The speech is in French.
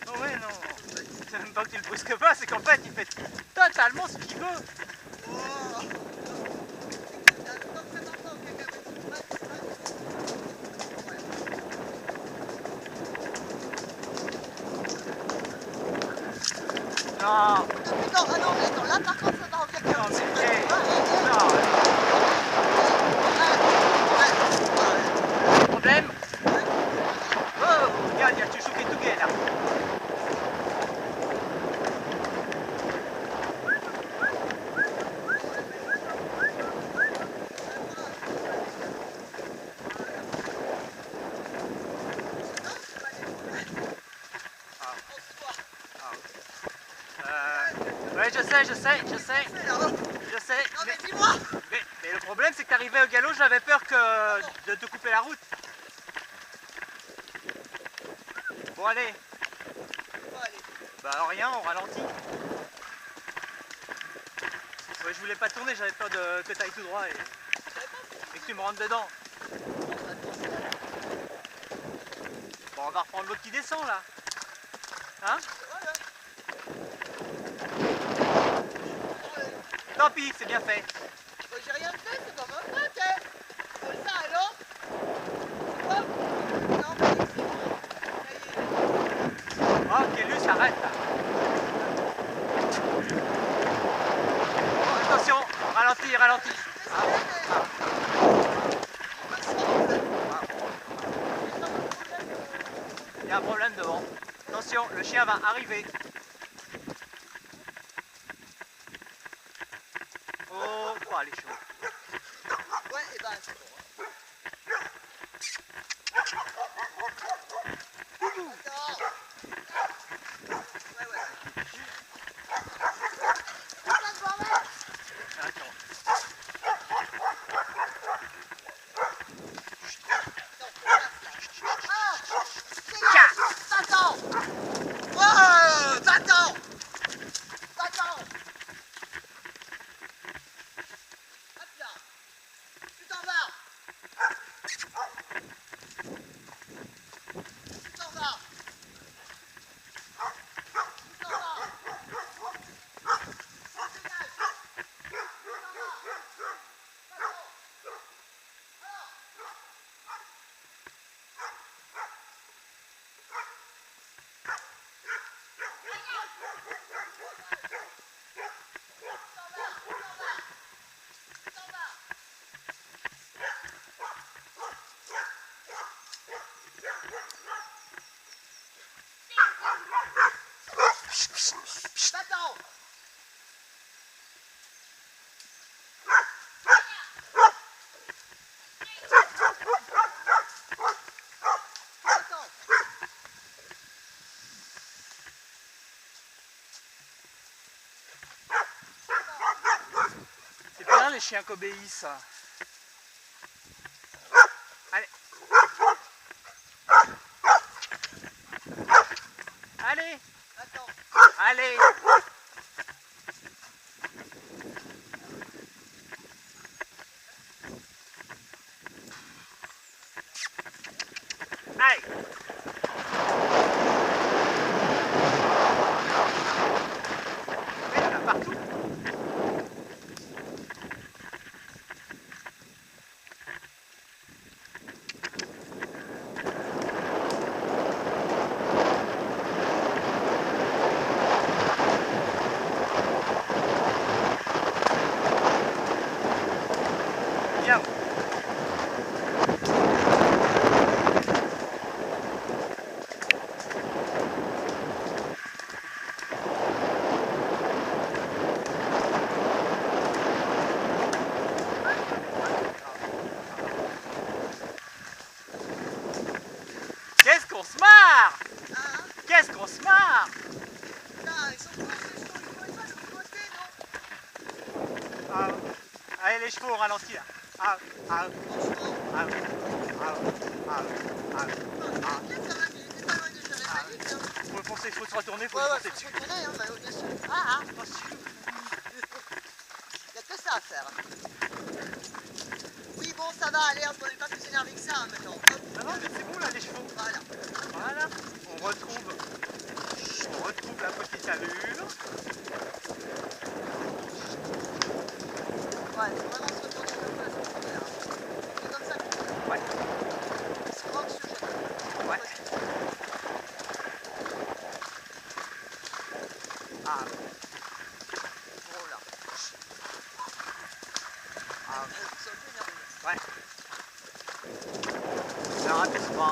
Oh ouais, non. C'est même pas que tu le brusques pas, c'est qu'en fait, il fait totalement ce qu'il veut. Oh. Non. Non, ah non, mais attends, là par contre ça va en quelque Non, chose. mais non. Problème. Oh, regarde, il y a Chouchou qui est là. Ouais, je sais. Je sais. Non mais dis-moi. Mais le problème, c'est que t'arrivais au galop, j'avais peur de te couper la route. Bon, allez. Bah, rien, on ralentit. Ouais, je voulais pas tourner, j'avais peur que t'ailles tout droit et que tu me rentres dedans. Bon, on va reprendre l'autre qui descend là. Hein? Tant pis, c'est bien fait. J'ai rien fait, c'est pas ma faute, hein. Ça alors? Non mais Oh, Kélus, arrête là. Oh, attention, ralentis. Il y a un problème devant. Attention, le chien va arriver. Oh, faut aller chaud. ouais, et ben c'est bon. C'est bien les chiens qui obéissent. Allez. Allez. Allez. Allez. Il y en a partout. Bien. Qu'est-ce qu'on se marre! Qu'est-ce qu'on se marre! Allez les chevaux au ralenti là. Faut se retourner, faut se foncer dessus. Il n'y a que ça à faire. Oui bon ça va, allez, on n'est pas plus énervé que ça maintenant. Non, mais c'est bon là les chevaux. Voilà. Voilà. On retrouve la petite allure. Ouais, c'est vraiment ce retour sur le peu à ce qu'on fait, hein. C'est comme ça que tu fais. Ouais. C'est trop anxiogène. Ouais. Ah, Oh là. ah, C'est un peu énervé. ouais. Alors, apaise-toi.